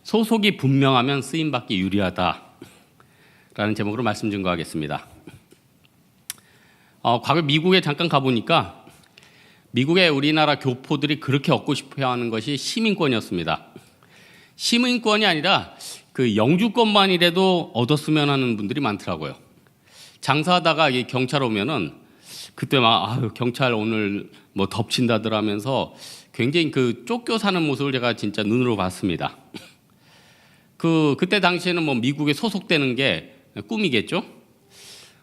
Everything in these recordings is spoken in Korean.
소속이 분명하면 쓰임받기 유리하다 라는 제목으로 말씀 증거하겠습니다. 과거 미국에 잠깐 가보니까 미국의 우리나라 교포들이 그렇게 얻고 싶어하는 것이 시민권이었습니다. 시민권이 아니라 그 영주권만이라도 얻었으면 하는 분들이 많더라고요. 장사하다가 이 경찰 오면은 그때 막 경찰 오늘 뭐 덮친다들 하면서 굉장히 그 쫓겨 사는 모습을 제가 진짜 눈으로 봤습니다. 그때 당시에는 뭐 미국에 소속되는 게 꿈이겠죠.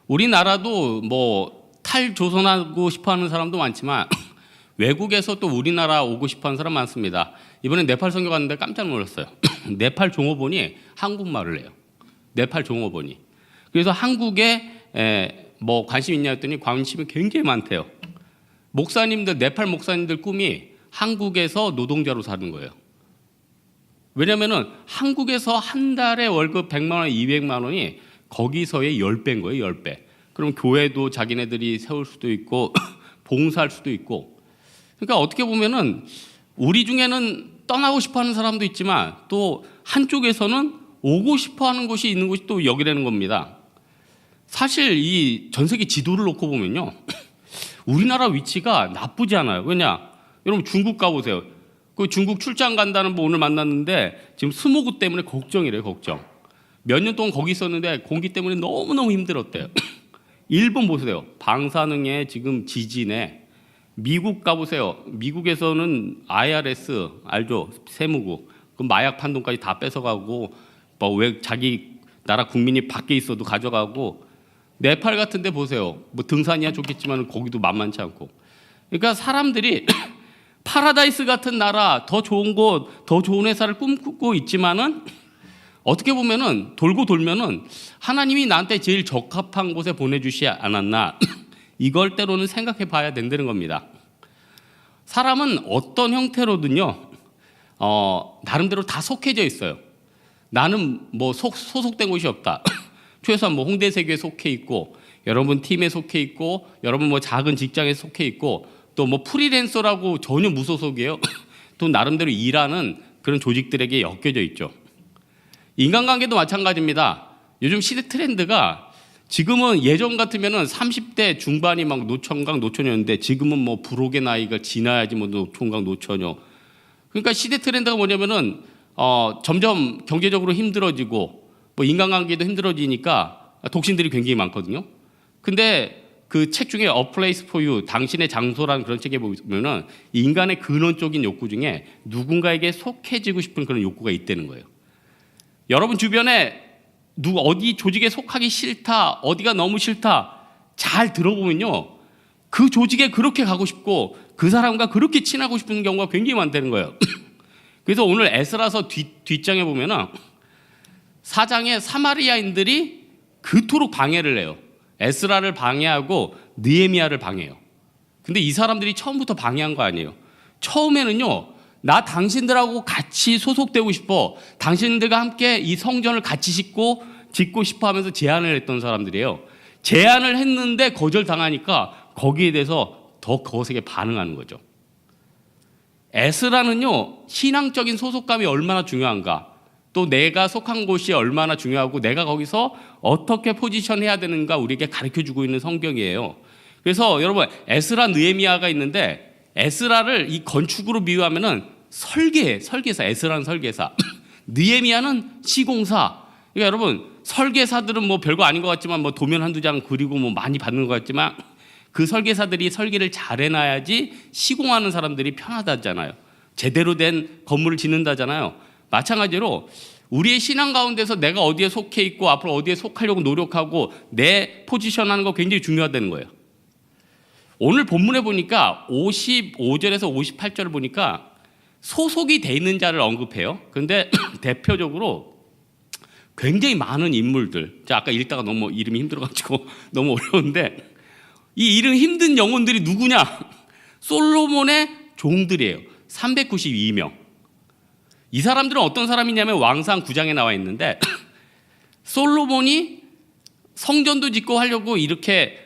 우리나라도 뭐 탈조선하고 싶어하는 사람도 많지만 외국에서 또 우리나라 오고 싶어하는 사람 많습니다. 이번에 네팔 선교 갔는데 깜짝 놀랐어요. 네팔 종업원이 한국말을 해요. 네팔 종업원이. 그래서 한국에 뭐 관심 있냐 했더니 관심이 굉장히 많대요. 목사님들, 네팔 목사님들 꿈이 한국에서 노동자로 사는 거예요. 왜냐면은 한국에서 한 달에 월급 100만 원, 200만 원이 거기서의 10배인 거예요, 10배. 그럼 교회도 자기네들이 세울 수도 있고 봉사할 수도 있고. 그러니까 어떻게 보면은 우리 중에는 떠나고 싶어 하는 사람도 있지만 또 한쪽에서는 오고 싶어 하는 곳이 있는 곳이 또 여기라는 겁니다. 사실 이 전 세계 지도를 놓고 보면요. 우리나라 위치가 나쁘지 않아요. 왜냐? 여러분 중국 가보세요. 그 중국 출장 간다는 분 오늘 만났는데 지금 스모그 때문에 걱정이래요, 걱정. 몇 년 동안 거기 있었는데 공기 때문에 너무너무 힘들었대요. 일본 보세요. 방사능에 지금 지진에. 미국 가보세요. 미국에서는 IRS 알죠? 세무국. 그 마약 판돈까지 다 뺏어가고 뭐 왜 자기 나라 국민이 밖에 있어도 가져가고. 네팔 같은 데 보세요. 뭐 등산이야 좋겠지만 거기도 만만치 않고. 그러니까 사람들이 파라다이스 같은 나라, 더 좋은 곳, 더 좋은 회사를 꿈꾸고 있지만은 어떻게 보면은 돌고 돌면은 하나님이 나한테 제일 적합한 곳에 보내주시지 않았나 이걸 때로는 생각해 봐야 된다는 겁니다. 사람은 어떤 형태로든요 나름대로 다 속해져 있어요. 나는 뭐 소속된 곳이 없다. 최소한 뭐 홍대세교에 속해 있고 여러분 팀에 속해 있고 여러분 뭐 작은 직장에 속해 있고 또 뭐 프리랜서라고 전혀 무소속이에요. 또 나름대로 일하는 그런 조직들에게 엮여져 있죠. 인간관계도 마찬가지입니다. 요즘 시대 트렌드가 지금은 예전 같으면은 30대 중반이 막 노총각 노처녀였는데 지금은 뭐 불혹의 나이가 지나야지 뭐 노총각 노처녀. 그러니까 시대 트렌드가 뭐냐면은 점점 경제적으로 힘들어지고 뭐 인간관계도 힘들어지니까 독신들이 굉장히 많거든요. 근데 그 책 중에 A Place for You, 당신의 장소라는 그런 책에 보면은 인간의 근원적인 욕구 중에 누군가에게 속해지고 싶은 그런 욕구가 있다는 거예요. 여러분 주변에 어디 조직에 속하기 싫다, 어디가 너무 싫다 잘 들어보면요. 그 조직에 그렇게 가고 싶고 그 사람과 그렇게 친하고 싶은 경우가 굉장히 많다는 거예요. 그래서 오늘 에스라서 뒷장에 보면은 4장에 사마리아인들이 그토록 방해를 해요. 에스라를 방해하고 느헤미야를 방해해요. 근데 이 사람들이 처음부터 방해한 거 아니에요. 처음에는요. 나 당신들하고 같이 소속되고 싶어. 당신들과 함께 이 성전을 같이 짓고 싶어 하면서 제안을 했던 사람들이에요. 제안을 했는데 거절당하니까 거기에 대해서 더 거세게 반응하는 거죠. 에스라는요. 신앙적인 소속감이 얼마나 중요한가. 또 내가 속한 곳이 얼마나 중요하고 내가 거기서 어떻게 포지션해야 되는가 우리에게 가르쳐주고 있는 성경이에요. 그래서 여러분 에스라 느헤미야가 있는데 에스라를 이 건축으로 비유하면은 설계사 에스라는 설계사 느헤미야는 시공사. 그러니까 여러분 설계사들은 뭐 별거 아닌 것 같지만 뭐 도면 한두 장 그리고 뭐 많이 받는 것 같지만 그 설계사들이 설계를 잘 해놔야지 시공하는 사람들이 편하다잖아요. 제대로 된 건물을 짓는다잖아요. 마찬가지로 우리의 신앙 가운데서 내가 어디에 속해 있고 앞으로 어디에 속하려고 노력하고 내 포지션하는 거 굉장히 중요하다는 거예요. 오늘 본문에 보니까 55절에서 58절을 보니까 소속이 돼 있는 자를 언급해요. 그런데 대표적으로 굉장히 많은 인물들. 아까 읽다가 너무 이름이 힘들어가지고 너무 어려운데 이 이름 힘든 영혼들이 누구냐? 솔로몬의 종들이에요. 392명. 이 사람들은 어떤 사람이냐면 왕상 9장에 나와 있는데 솔로몬이 성전도 짓고 하려고 이렇게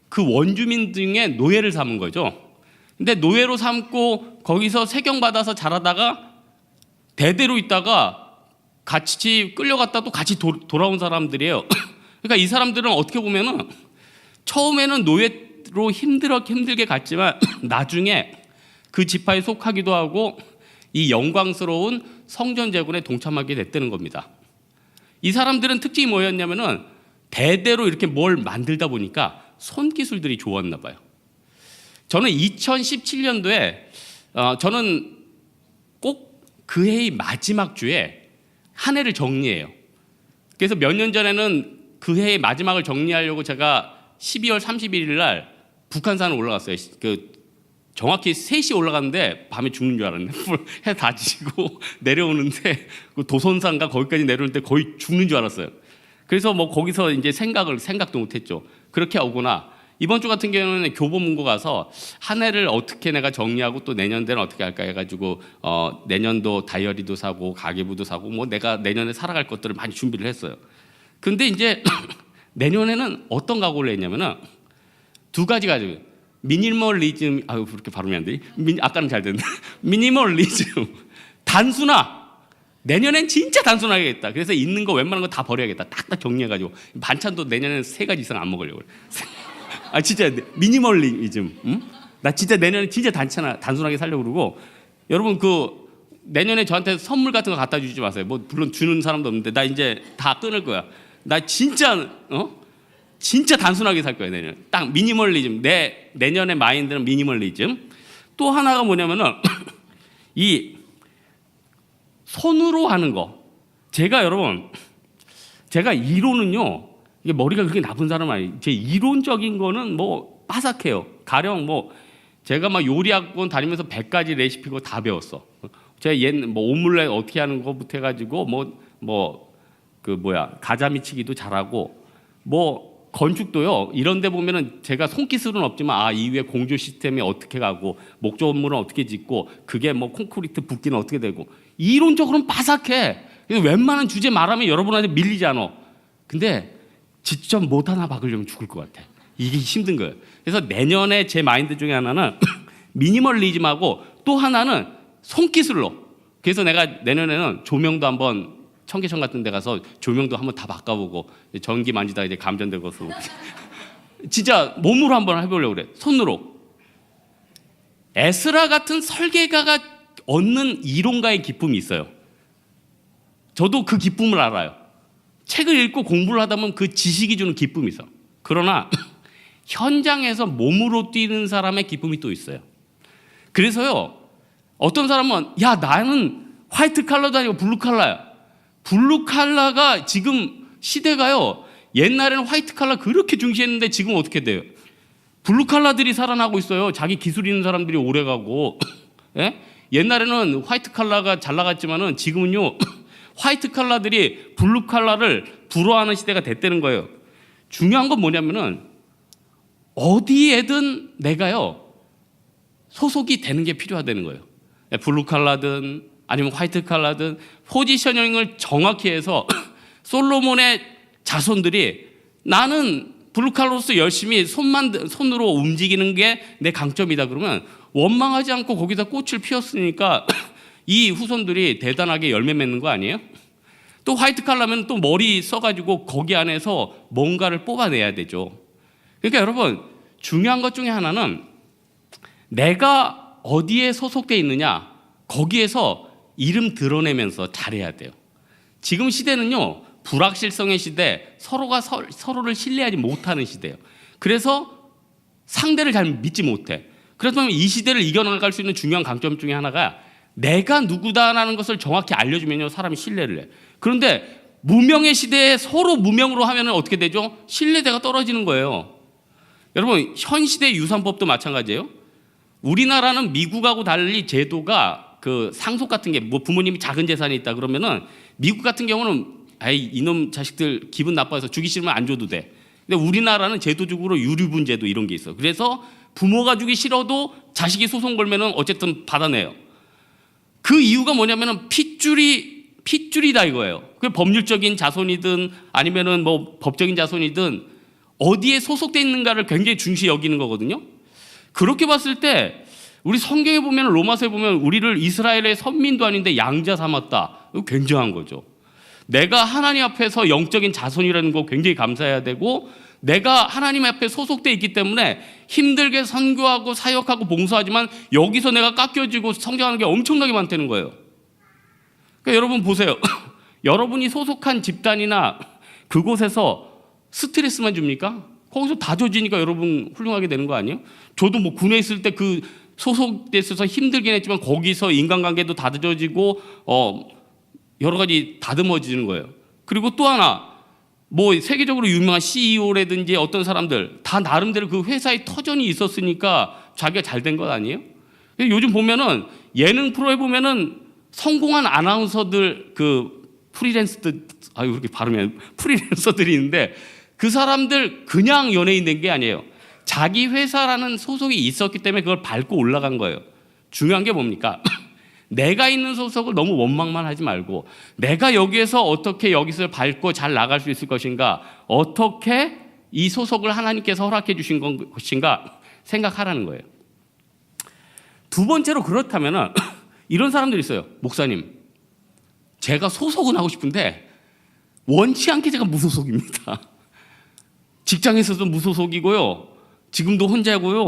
그 원주민 중에 노예를 삼은 거죠. 근데 노예로 삼고 거기서 세경받아서 자라다가 대대로 있다가 같이 끌려갔다 또 같이 돌아온 사람들이에요. 그러니까 이 사람들은 어떻게 보면은 처음에는 노예로 힘들게 갔지만 나중에 그 지파에 속하기도 하고 이 영광스러운 성전 재건에 동참하게 됐다는 겁니다. 이 사람들은 특징이 뭐였냐면은 대대로 이렇게 뭘 만들다 보니까 손기술들이 좋았나 봐요. 저는 2017년도에 저는 꼭 그 해의 마지막 주에 한 해를 정리해요. 그래서 몇 년 전에는 그 해의 마지막을 정리하려고 제가 12월 31일 날 북한산을 올라갔어요. 정확히 3시 올라갔는데 밤에 죽는 줄 알았네. 해 다 지고 내려오는데 도선산가 거기까지 내려올 때 거의 죽는 줄 알았어요. 그래서 뭐 거기서 이제 생각도 못했죠. 그렇게 오구나. 이번 주 같은 경우는 교보문고 가서 한 해를 어떻게 내가 정리하고 또 내년대는 어떻게 할까 해가지고 내년도 다이어리도 사고 가계부도 사고 뭐 내가 내년에 살아갈 것들을 많이 준비를 했어요. 근데 이제 내년에는 어떤 각오를 했냐면은 두 가지 가지고 미니멀리즘 그렇게 발음이 안 돼. 아까는 잘 됐는데 미니멀리즘 단순화. 내년엔 진짜 단순하겠다. 그래서 있는 거 웬만한 거 다 버려야겠다. 딱딱 정리해가지고 반찬도 내년에는 3가지 이상 안 먹으려고 그래. 진짜 미니멀리즘. 응? 나 진짜 내년에 진짜 단순하게 살려고 그러고 여러분 내년에 저한테 선물 같은 거 갖다 주지 마세요. 뭐 물론 주는 사람도 없는데 나 이제 다 끊을 거야. 나 진짜 진짜 단순하게 살 거야 내년. 딱 미니멀리즘. 내년의 마인드는 미니멀리즘. 또 하나가 뭐냐면은 이 손으로 하는 거. 제가 이론은요. 이게 머리가 그렇게 나쁜 사람 아니에요. 제 이론적인 거는 뭐 빠삭해요. 가령 뭐 제가 막 요리학원 다니면서 100가지 레시피 그거 다 배웠어. 제가 뭐 오믈렛 어떻게 하는 거부터 해가지고 가자미치기도 잘하고 뭐 건축도요. 이런데 보면은 제가 손기술은 없지만 이 위에 공조 시스템이 어떻게 가고 목조물은 어떻게 짓고 그게 뭐 콘크리트 붓기는 어떻게 되고 이론적으로는 빠삭해. 그래서 웬만한 주제 말하면 여러분한테 밀리지 않아. 근데 직접 못 하나 박으려면 죽을 것 같아. 이게 힘든 거예요. 그래서 내년에 제 마인드 중에 하나는 미니멀리즘하고 또 하나는 손기술로. 그래서 내가 내년에는 조명도 한번 청계천 같은 데 가서 조명도 한번 다 바꿔보고 전기 만지다가 이제 감전되고 진짜 몸으로 한번 해보려고 그래. 손으로. 에스라 같은 설계가가 얻는 이론가의 기쁨이 있어요. 저도 그 기쁨을 알아요. 책을 읽고 공부를 하다 보면 그 지식이 주는 기쁨이 있어. 그러나 현장에서 몸으로 뛰는 사람의 기쁨이 또 있어요. 그래서요. 어떤 사람은 나는 화이트 칼라도 아니고 블루 칼라야. 블루 칼라가 지금 시대가요. 옛날에는 화이트 칼라 그렇게 중시했는데 지금 어떻게 돼요? 블루 칼라들이 살아나고 있어요. 자기 기술 있는 사람들이 오래가고. 예? 옛날에는 화이트 칼라가 잘 나갔지만은 지금은요. 화이트 칼라들이 블루 칼라를 부러워하는 시대가 됐다는 거예요. 중요한 건 뭐냐면은 어디에든 내가요 소속이 되는 게 필요하다는 거예요. 블루 칼라든 아니면 화이트 칼라든 포지셔닝을 정확히 해서 솔로몬의 자손들이 나는 블루 칼라로서 열심히 손으로 움직이는 게 내 강점이다 그러면 원망하지 않고 거기다 꽃을 피웠으니까 이 후손들이 대단하게 열매 맺는 거 아니에요? 또 화이트 칼라면 또 머리 써가지고 거기 안에서 뭔가를 뽑아내야 되죠. 그러니까 여러분 중요한 것 중에 하나는 내가 어디에 소속돼 있느냐 거기에서 이름 드러내면서 잘해야 돼요. 지금 시대는요 불확실성의 시대, 서로가 서로를 신뢰하지 못하는 시대예요. 그래서 상대를 잘 믿지 못해. 그렇다면 이 시대를 이겨나갈 수 있는 중요한 강점 중에 하나가 내가 누구다라는 것을 정확히 알려주면요 사람이 신뢰를 해. 그런데 무명의 시대에 서로 무명으로 하면 어떻게 되죠? 신뢰도가 떨어지는 거예요. 여러분 현 시대 유산법도 마찬가지예요. 우리나라는 미국하고 달리 제도가 그 상속 같은 게 뭐 부모님이 작은 재산이 있다 그러면은 미국 같은 경우는 이놈 자식들 기분 나빠서 주기 싫으면 안 줘도 돼. 근데 우리나라는 제도적으로 유류분제도 이런 게 있어. 그래서 부모가 주기 싫어도 자식이 소송 걸면은 어쨌든 받아내요. 그 이유가 뭐냐면은 핏줄이다 이거예요. 그 법률적인 자손이든 아니면은 뭐 법적인 자손이든 어디에 소속돼 있는가를 굉장히 중시 여기는 거거든요. 그렇게 봤을 때 우리 성경에 보면, 로마서에 보면 우리를 이스라엘의 선민도 아닌데 양자 삼았다. 이거 굉장한 거죠. 내가 하나님 앞에서 영적인 자손이라는 거 굉장히 감사해야 되고, 내가 하나님 앞에 소속되어 있기 때문에 힘들게 선교하고 사역하고 봉사하지만 여기서 내가 깎여지고 성장하는 게 엄청나게 많다는 거예요. 그러니까 여러분 보세요. 여러분이 소속한 집단이나 그곳에서 스트레스만 줍니까? 거기서 다져지니까 여러분 훌륭하게 되는 거 아니에요? 저도 뭐 군에 있을 때 그 소속돼 있어서 힘들긴 했지만 거기서 인간관계도 다져지고 여러 가지 다듬어지는 거예요. 그리고 또 하나, 뭐 세계적으로 유명한 CEO라든지 어떤 사람들 다 나름대로 그 회사의 터전이 있었으니까 자기가 잘 된 것 아니에요? 요즘 보면은 예능 프로에 보면은 성공한 아나운서들, 그 프리랜서들, 그렇게 발음이 프리랜서들이 있는데 그 사람들 그냥 연예인 된 게 아니에요. 자기 회사라는 소속이 있었기 때문에 그걸 밟고 올라간 거예요. 중요한 게 뭡니까? 내가 있는 소속을 너무 원망만 하지 말고, 내가 여기에서 어떻게 여기서 밟고 잘 나갈 수 있을 것인가, 어떻게 이 소속을 하나님께서 허락해 주신 것인가 생각하라는 거예요. 두 번째로, 그렇다면 이런 사람들이 있어요. 목사님, 제가 소속은 하고 싶은데 원치 않게 제가 무소속입니다. 직장에서도 무소속이고요, 지금도 혼자고요,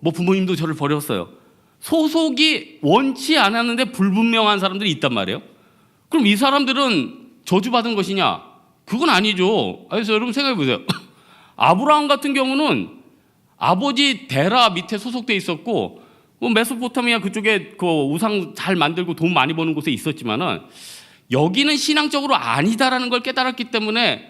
뭐 부모님도 저를 버렸어요. 소속이 원치 않았는데 불분명한 사람들이 있단 말이에요. 그럼 이 사람들은 저주받은 것이냐? 그건 아니죠. 그래서 여러분 생각해 보세요. 아브라함 같은 경우는 아버지 데라 밑에 소속돼 있었고, 뭐 메소포타미아 그쪽에 그 우상 잘 만들고 돈 많이 버는 곳에 있었지만은 여기는 신앙적으로 아니다라는 걸 깨달았기 때문에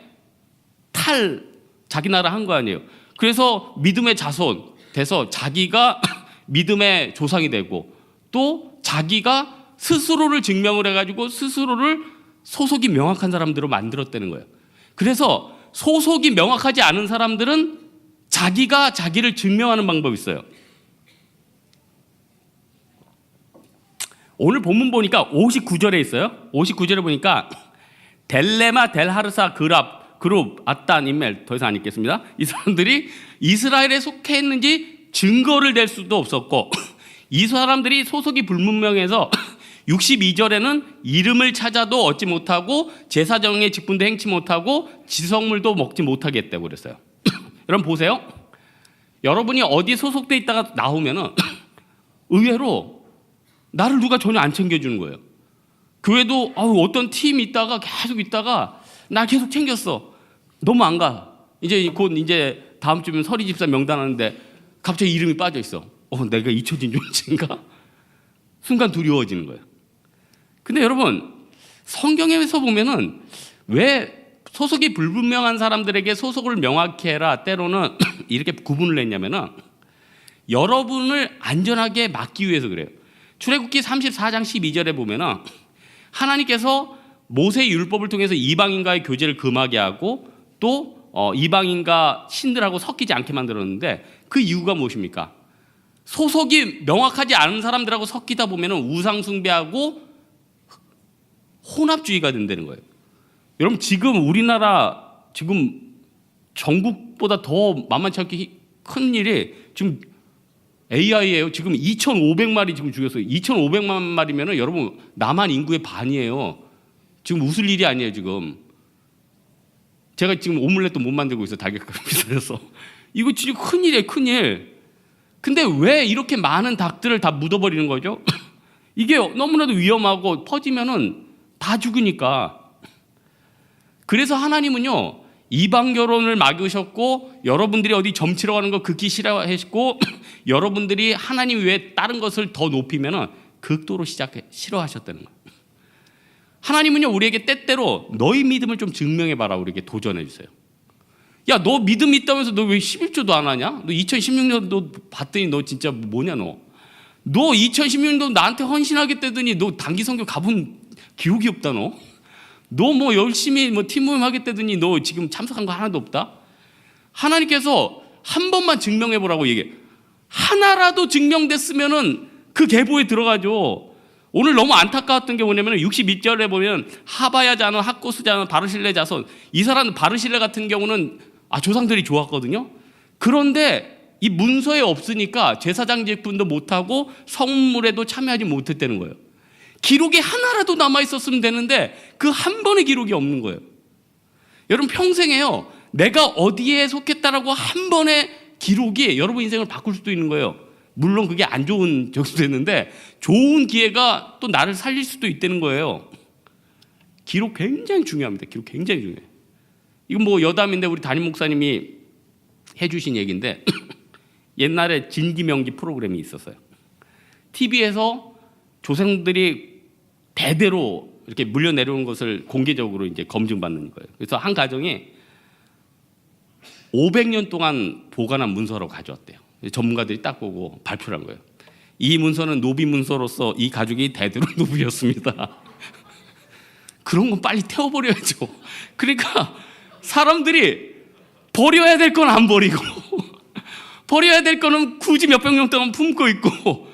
자기 나라 한 거 아니에요. 그래서 믿음의 자손 돼서 자기가 믿음의 조상이 되고, 또 자기가 스스로를 증명을 해가지고 스스로를 소속이 명확한 사람들로 만들었다는 거예요. 그래서 소속이 명확하지 않은 사람들은 자기가 자기를 증명하는 방법이 있어요. 오늘 본문 보니까 59절에 있어요. 59절에 보니까 델레마 델하르사 그룹 아딴 인멜, 더 이상 안 읽겠습니다. 이 사람들이 이스라엘에 속해 있는지 증거를 댈 수도 없었고, 이 사람들이 소속이 불분명해서 62절에는 이름을 찾아도 얻지 못하고 제사장의 직분도 행치 못하고 지성물도 먹지 못하게 했다고 그랬어요. 여러분 보세요. 여러분이 어디 소속돼 있다가 나오면은 의외로 나를 누가 전혀 안 챙겨주는 거예요. 교회도 어떤 팀이 있다가 계속 있다가 나 계속 챙겼어. 너무 안 가. 곧 다음 주면 서리 집사 명단 하는데 갑자기 이름이 빠져 있어. 내가 잊혀진 존재인가? 순간 두려워지는 거예요. 근데 여러분, 성경에서 보면은 왜 소속이 불분명한 사람들에게 소속을 명확히 해라, 때로는 이렇게 구분을 했냐면은 여러분을 안전하게 막기 위해서 그래요. 출애굽기 34장 12절에 보면은 하나님께서 모세 율법을 통해서 이방인과의 교제를 금하게 하고, 또 이방인과 신들하고 섞이지 않게 만들었는데 그 이유가 무엇입니까? 소속이 명확하지 않은 사람들하고 섞이다 보면 우상 숭배하고 혼합주의가 된다는 거예요. 여러분, 지금 우리나라 지금 전국보다 더 만만치 않게 큰 일이 지금 AI예요. 지금 2,500마리 지금 죽였어요. 2,500만 마리면은 여러분 남한 인구의 반이에요. 지금 웃을 일이 아니에요. 지금 제가 지금 오믈렛도 못 만들고 있어요. 닭가슴 비싸서. 이거 진짜 큰일이에요. 큰일. 근데 왜 이렇게 많은 닭들을 다 묻어버리는 거죠? 이게 너무나도 위험하고 퍼지면은 다 죽으니까. 그래서 하나님은요, 이방 결혼을 막으셨고, 여러분들이 어디 점치러 가는 거 극히 싫어하시고, 여러분들이 하나님 외에 다른 것을 더 높이면은 극도로 싫어하셨다는 거예요. 하나님은요, 우리에게 때때로 너희 믿음을 좀 증명해봐라, 우리에게 도전해 주세요. 야, 너 믿음 있다면서 너 왜 11조도 안 하냐? 너 2016년도 봤더니 너 진짜 뭐냐 너. 너 2016년도 나한테 헌신하겠다더니 너 단기 선교 가본 기억이 없다 너. 너 뭐 열심히 팀 모임 하겠다더니 너 지금 참석한 거 하나도 없다. 하나님께서 한 번만 증명해보라고 얘기해. 하나라도 증명됐으면은 그 계보에 들어가죠. 오늘 너무 안타까웠던 게 뭐냐면 62절에 보면 하바야 자손, 학고스 자손, 바르실레 자손, 이 사람 바르실레 같은 경우는 조상들이 좋았거든요. 그런데 이 문서에 없으니까 제사장 직분도 못하고 성물에도 참여하지 못했다는 거예요. 기록이 하나라도 남아있었으면 되는데 그 한 번의 기록이 없는 거예요. 여러분 평생에요, 내가 어디에 속했다라고 한 번의 기록이 여러분 인생을 바꿀 수도 있는 거예요. 물론 그게 안 좋은 적도 됐는데 좋은 기회가 또 나를 살릴 수도 있다는 거예요. 기록 굉장히 중요합니다. 기록 굉장히 중요해요. 이건 뭐 여담인데 우리 담임 목사님이 해주신 얘기인데 옛날에 진기명기 프로그램이 있었어요. TV에서 조상들이 대대로 이렇게 물려 내려오는 것을 공개적으로 이제 검증받는 거예요. 그래서 한 가정이 500년 동안 보관한 문서로 가져왔대요. 전문가들이 딱 보고 발표를 한 거예요. 이 문서는 노비 문서로서 이 가족이 대대로 노비였습니다. 그런 건 빨리 태워버려야죠. 그러니까 사람들이 버려야 될 건 안 버리고 버려야 될 거는 굳이 몇백 년 동안 품고 있고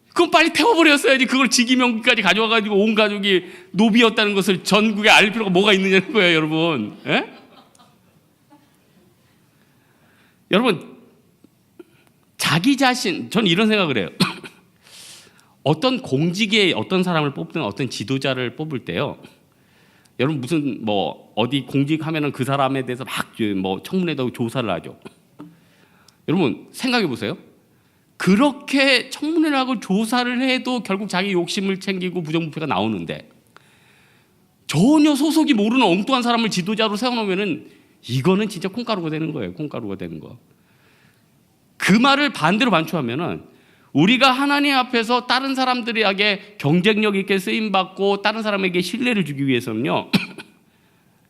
그건 빨리 태워버렸어야지. 그걸 직위명기까지 가져와가지고 온 가족이 노비였다는 것을 전국에 알릴 필요가 뭐가 있느냐는 거예요, 여러분. 예? 여러분, 자기 자신, 저는 이런 생각을 해요. 어떤 공직에 어떤 사람을 뽑든 어떤 지도자를 뽑을 때요, 여러분 무슨 뭐 어디 공직하면은 그 사람에 대해서 막 뭐 청문회도 조사를 하죠. 여러분 생각해 보세요. 그렇게 청문회를 하고 조사를 해도 결국 자기 욕심을 챙기고 부정부패가 나오는데 전혀 소속이 모르는 엉뚱한 사람을 지도자로 세워놓으면은 이거는 진짜 콩가루가 되는 거예요. 콩가루가 되는 거. 그 말을 반대로 반추하면은 우리가 하나님 앞에서 다른 사람들에게 경쟁력 있게 쓰임받고 다른 사람에게 신뢰를 주기 위해서는요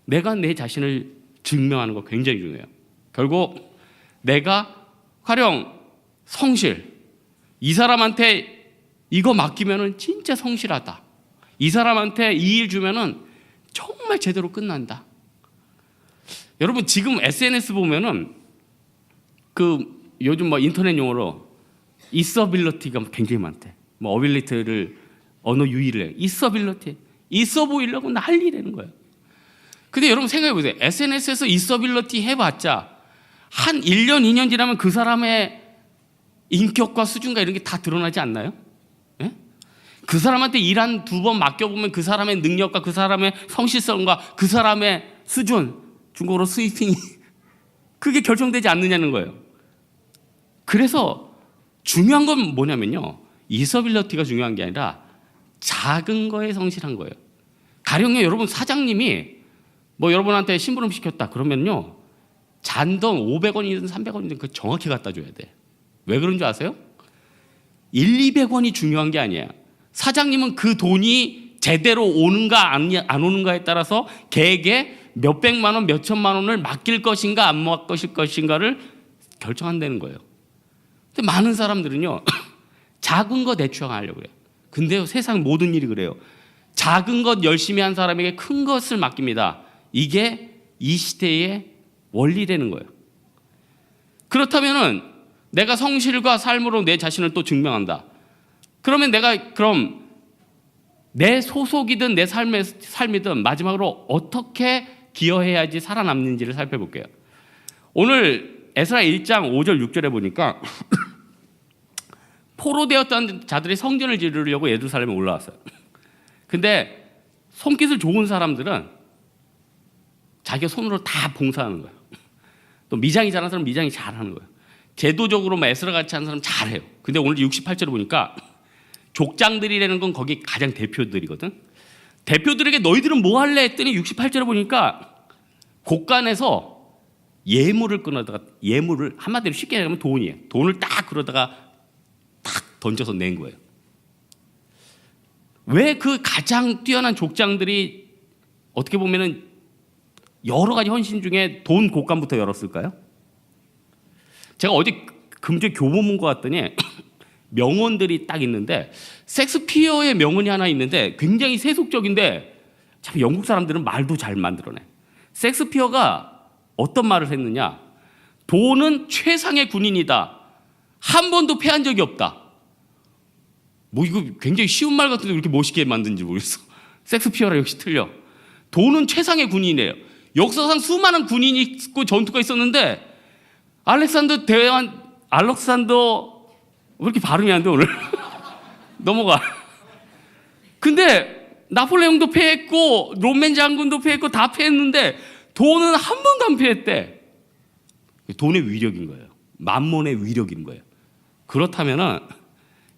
내가 내 자신을 증명하는 거 굉장히 중요해요. 결국 내가 가령 성실, 이 사람한테 이거 맡기면은 진짜 성실하다, 이 사람한테 이 일 주면은 정말 제대로 끝난다. 여러분 지금 SNS 보면은 그 요즘 뭐 인터넷 용어로 있어빌리티가 굉장히 많대. 뭐 어빌리티를 언어 유희를 해. 있어빌리티, 있어 보이려고 난리라는 거예요. 근데 여러분 생각해 보세요. SNS에서 있어빌리티 해봤자 한 1년, 2년 지나면 그 사람의 인격과 수준과 이런 게 다 드러나지 않나요? 예? 그 사람한테 일 한 2번 맡겨보면 그 사람의 능력과 그 사람의 성실성과 그 사람의 수준, 중국어로 스위핑이 그게 결정되지 않느냐는 거예요. 그래서 중요한 건 뭐냐면요, 이서빌리티가 중요한 게 아니라 작은 거에 성실한 거예요. 가령요, 여러분 사장님이 뭐 여러분한테 심부름 시켰다 그러면요 잔돈 500원이든 300원이든 그 정확히 갖다 줘야 돼. 왜 그런 줄 아세요? 1, 200원이 중요한 게 아니에요. 사장님은 그 돈이 제대로 오는가 안 오는가에 따라서 걔에게 몇백만 원, 몇천만 원을 맡길 것인가 안 맡길 것인가를 결정한다는 거예요. 근데 많은 사람들은요 작은 거 대충 하려고 그래요. 근데요 세상 모든 일이 그래요. 작은 것 열심히 한 사람에게 큰 것을 맡깁니다. 이게 이 시대의 원리라는 거예요. 그렇다면은 내가 성실과 삶으로 내 자신을 또 증명한다. 그러면 내가 그럼 내 소속이든 내 삶이든 마지막으로 어떻게 기여해야지 살아남는지를 살펴볼게요. 오늘 에스라 1장 5절 6절에 보니까 포로되었던 자들이 성전을 지르려고 예루살렘에 올라왔어요. 근데 손깃을 좋은 사람들은 자기가 손으로 다 봉사하는 거예요. 또 미장이 잘하는 사람은 미장이 잘하는 거예요. 제도적으로 에스라 같이 하는 사람은 잘해요. 근데 오늘 68절에 보니까 족장들이라는 건 거기 가장 대표들이거든. 대표들에게 너희들은 뭐 할래 했더니 68절에 보니까 곳간에서 예물을 끊어다가, 예물을 한마디로 쉽게 얘기하면 돈이에요. 돈을 딱 그러다가 딱 던져서 낸 거예요. 왜 그 가장 뛰어난 족장들이 어떻게 보면은 여러 가지 헌신 중에 돈 곳간부터 열었을까요? 제가 어디 금주에 교보문고 갔더니 명언들이 딱 있는데 섹스피어의 명언이 하나 있는데 굉장히 세속적인데 참 영국 사람들은 말도 잘 만들어내. 섹스피어가 어떤 말을 했느냐? 돈은 최상의 군인이다. 한 번도 패한 적이 없다. 뭐 이거 굉장히 쉬운 말 같은데 왜 이렇게 멋있게 만든지 모르겠어. 섹스피어랑 역시 틀려. 돈은 최상의 군인이에요. 역사상 수많은 군인이 있고 전투가 있었는데 알렉산더 대왕 알렉산더 왜 이렇게 발음이 안 돼 오늘? 넘어가. 근데 나폴레옹도 패했고 로맨 장군도 패했고 다 패했는데 돈은 한 번도 안 패했대. 돈의 위력인 거예요. 만몬의 위력인 거예요. 그렇다면은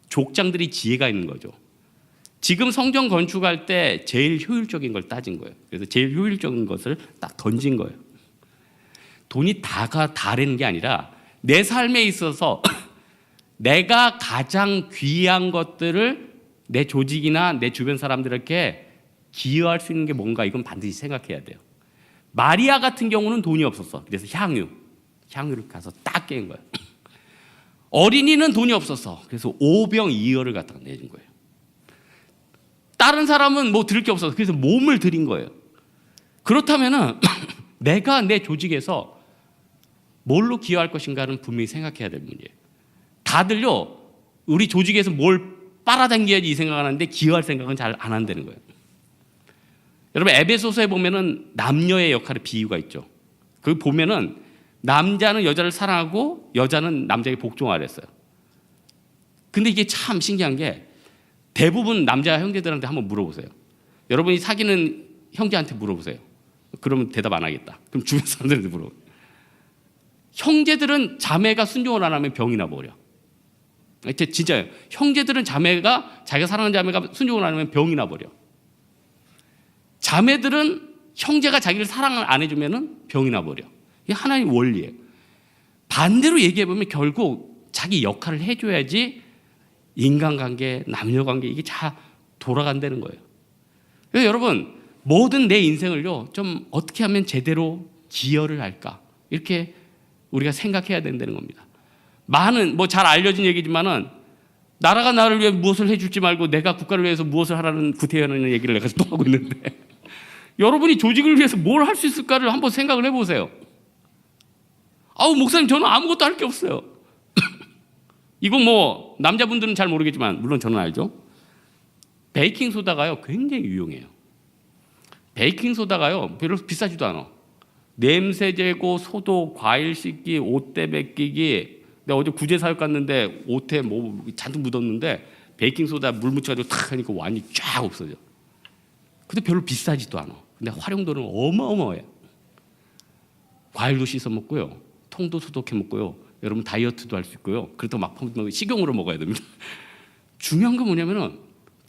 족장들이 지혜가 있는 거죠. 지금 성전 건축할 때 제일 효율적인 걸 따진 거예요. 그래서 제일 효율적인 것을 딱 던진 거예요. 돈이 다가 다른 게 아니라 내 삶에 있어서 내가 가장 귀한 것들을 내 조직이나 내 주변 사람들에게 기여할 수 있는 게 뭔가, 이건 반드시 생각해야 돼요. 마리아 같은 경우는 돈이 없었어. 그래서 향유를 가서 딱 깨는 거예요. 어린이는 돈이 없었어. 그래서 오병이어를 갖다가 내준 거예요. 다른 사람은 뭐 드릴 게 없어서 그래서 몸을 드린 거예요. 그렇다면은 내가 내 조직에서 뭘로 기여할 것인가는 분명히 생각해야 될 문제예요. 다들요, 우리 조직에서 뭘 빨아당겨야지 이 생각을 하는데 기여할 생각은 잘 안 한다는 거예요. 여러분, 에베소서에 보면은 남녀의 역할의 비유가 있죠. 거기 보면은 남자는 여자를 사랑하고 여자는 남자에게 복종하라 했어요. 근데 이게 참 신기한 게 대부분 남자 형제들한테 한번 물어보세요. 여러분이 사귀는 형제한테 물어보세요. 그러면 대답 안 하겠다. 그럼 주변 사람들한테 물어보세요. 형제들은 자매가 순종을 안 하면 병이 나버려. 진짜요. 형제들은 자매가, 자기가 사랑하는 자매가 순종을 안 하면 병이 나버려. 자매들은 형제가 자기를 사랑을 안 해주면 병이 나버려. 이게 하나의 원리예요. 반대로 얘기해보면 결국 자기 역할을 해줘야지 인간관계, 남녀관계 이게 다 돌아간다는 거예요. 그래서 여러분, 모든 내 인생을요 좀 어떻게 하면 제대로 기여를 할까, 이렇게 우리가 생각해야 된다는 겁니다. 많은 뭐 잘 알려진 얘기지만은 나라가 나를 위해 무엇을 해줄지 말고 내가 국가를 위해서 무엇을 하라는 구태여는 얘기를 내가 또 하고 있는데 여러분이 조직을 위해서 뭘 할 수 있을까를 한번 생각을 해보세요. 아우 목사님 저는 아무것도 할 게 없어요. 이건 뭐 남자분들은 잘 모르겠지만 물론 저는 알죠. 베이킹 소다가요 굉장히 유용해요. 베이킹 소다가요 별로 비싸지도 않아. 냄새 제거, 소독, 과일 씻기, 옷대 벗기기. 내가 어제 구제 사역 갔는데 옷에 뭐 잔뜩 묻었는데 베이킹 소다 물 묻혀가지고 탁 하니까 완전히 쫙 없어져. 근데 별로 비싸지도 않아. 근데 활용도는 어마어마해요. 과일도 씻어 먹고요, 통도 소독해 먹고요. 여러분 다이어트도 할 수 있고요. 그렇다고 막 식용으로 먹어야 됩니다. 중요한 건 뭐냐면은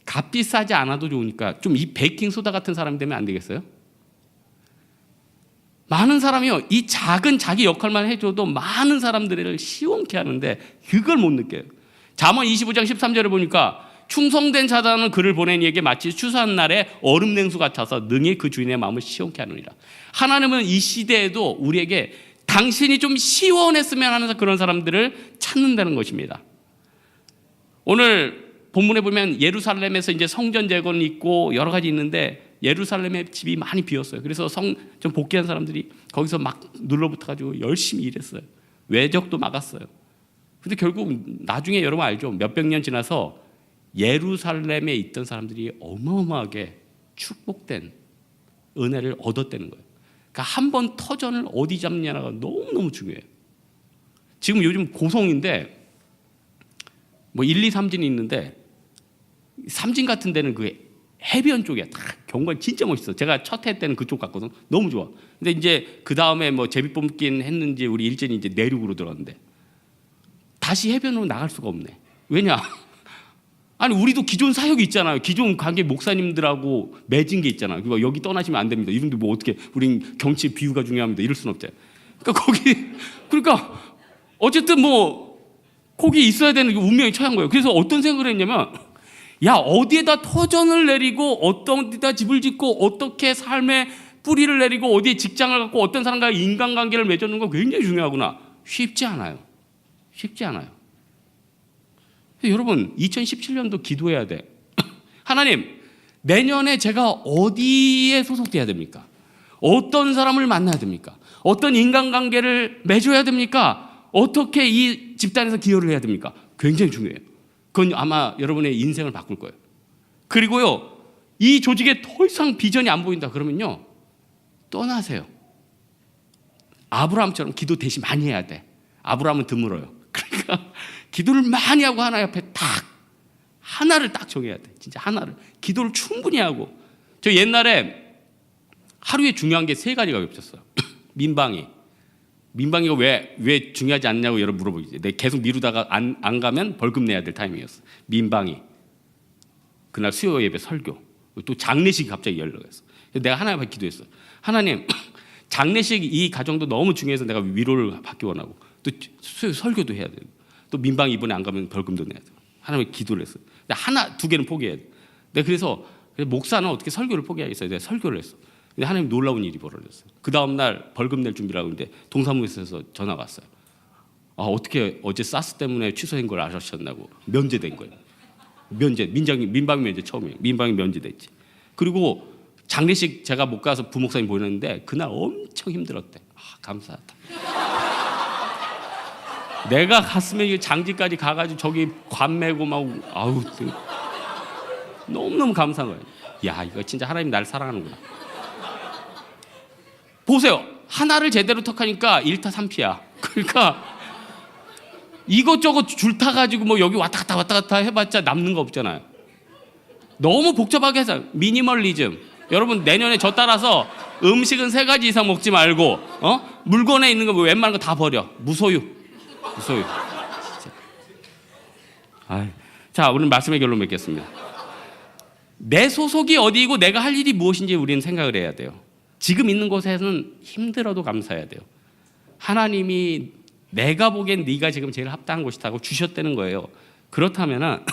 값비싸지 않아도 좋으니까 좀 이 베이킹 소다 같은 사람이 되면 안 되겠어요? 많은 사람이요 이 작은 자기 역할만 해줘도 많은 사람들을 시원케 하는데 그걸 못 느껴요. 잠언 25장 13절에 보니까 충성된 자다는 그를 보낸 이에게 마치 추수한 날에 얼음 냉수 같아서 능히 그 주인의 마음을 시원케 하느니라. 하나님은 이 시대에도 우리에게 당신이 좀 시원했으면 하면서 그런 사람들을 찾는다는 것입니다. 오늘 본문에 보면 예루살렘에서 이제 성전 재건이 있고 여러 가지 있는데 예루살렘의 집이 많이 비었어요. 그래서 좀 복귀한 사람들이 거기서 막 눌러붙어가지고 열심히 일했어요. 외적도 막았어요. 근데 결국 나중에 여러분 알죠? 몇백 년 지나서 예루살렘에 있던 사람들이 어마어마하게 축복된 은혜를 얻었다는 거예요. 그러니까 한 번 터전을 어디 잡냐가 너무너무 중요해요. 지금 요즘 고성인데 뭐 1, 2, 3진이 있는데 3진 같은 데는 그 해변 쪽에 다 경관 진짜 멋있어. 제가 첫 해 때는 그쪽 갔거든. 너무 좋아. 근데 이제 그 다음에 뭐 제비 뽑긴 했는지 우리 일진이 이제 내륙으로 들어갔는데 다시 해변으로 나갈 수가 없네. 왜냐? 아니 우리도 기존 사역이 있잖아요. 기존 관계 목사님들하고 맺은 게 있잖아요. 여기 떠나시면 안 됩니다. 이분들 뭐 어떻게 우린 정치 비유가 중요합니다. 이럴 수는 없잖아요. 그러니까 어쨌든 뭐 거기 있어야 되는 게 운명이 처한 거예요. 그래서 어떤 생각을 했냐면 야 어디에다 터전을 내리고 어디다 집을 짓고 어떻게 삶의 뿌리를 내리고 어디에 직장을 갖고 어떤 사람과의 인간관계를 맺는 거 굉장히 중요하구나. 쉽지 않아요. 여러분 2017년도 기도해야 돼. 하나님 내년에 제가 어디에 소속돼야 됩니까? 어떤 사람을 만나야 됩니까? 어떤 인간관계를 맺어야 됩니까? 어떻게 이 집단에서 기여를 해야 됩니까? 굉장히 중요해요. 그건 아마 여러분의 인생을 바꿀 거예요. 그리고요 이 조직에 더 이상 비전이 안 보인다 그러면요 떠나세요. 아브라함처럼 기도 대신 많이 해야 돼. 아브라함은 드물어요. 그러니까 기도를 많이 하고 하나님 앞에 하나를 딱 정해야 돼. 진짜 하나를. 기도를 충분히 하고. 저 옛날에 하루에 중요한 게 3가지가 겹쳤어요. 민방위가 왜 중요하지 않냐고 여러분 물어보겠지. 내가 계속 미루다가 안 가면 벌금 내야 될 타이밍이었어. 민방위. 그날 수요 예배 설교. 또 장례식이 갑자기 연락했어. 내가 하나님 앞에 기도했어. 하나님, 장례식 이 가정도 너무 중요해서 내가 위로를 받기 원하고 또 수요 설교도 해야 되고 또 민방위 이번에 안 가면 벌금도 내야 되고 하나님께 기도를 했어. 하나, 2개는 포기해야 돼. 내가 그래서 목사는 어떻게 설교를 포기하겠어요? 내가 설교를 했어. 근데 하나님 놀라운 일이 벌어졌어요. 그 다음 날 벌금 낼 준비를 하고 있는데 동사무소에서 전화가 왔어요. 어떻게 어제 사스 때문에 취소된 걸 아셨냐고. 면제된 거예요. 민방위 면제 처음이에요. 민방위 면제됐지. 그리고 장례식 제가 못 가서 부목사님 보냈는데 그날 엄청 힘들었대. 감사하다. 내가 갔으면 장지까지 가가지고 저기 관 메고 막 너무너무 감사한 거예요. 야, 이거 진짜 하나님 나를 사랑하는구나. 보세요. 하나를 제대로 턱하니까 1타 3피야. 그러니까 이것저것 줄 타가지고 뭐 여기 왔다 갔다 해봤자 남는 거 없잖아요. 너무 복잡하게 해서 미니멀리즘. 여러분 내년에 저 따라서 음식은 3가지 이상 먹지 말고 물건에 있는 거 웬만한 거 다 버려. 무소유. 자, 오늘 말씀의 결론 맺겠습니다. 내 소속이 어디이고 내가 할 일이 무엇인지 우리는 생각을 해야 돼요. 지금 있는 곳에서는 힘들어도 감사해야 돼요. 하나님이 내가 보기엔 네가 지금 제일 합당한 곳이라고 주셨다는 거예요. 그렇다면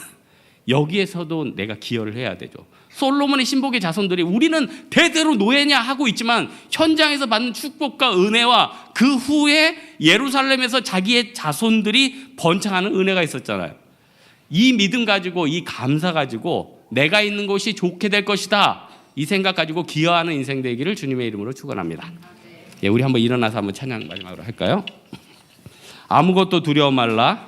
여기에서도 내가 기여를 해야 되죠. 솔로몬의 신복의 자손들이 우리는 대대로 노예냐 하고 있지만 현장에서 받는 축복과 은혜와 그 후에 예루살렘에서 자기의 자손들이 번창하는 은혜가 있었잖아요. 이 믿음 가지고 이 감사 가지고 내가 있는 곳이 좋게 될 것이다. 이 생각 가지고 기여하는 인생 되기를 주님의 이름으로 축원합니다. 우리 한번 일어나서 한번 찬양 마지막으로 할까요? 아무것도 두려워 말라.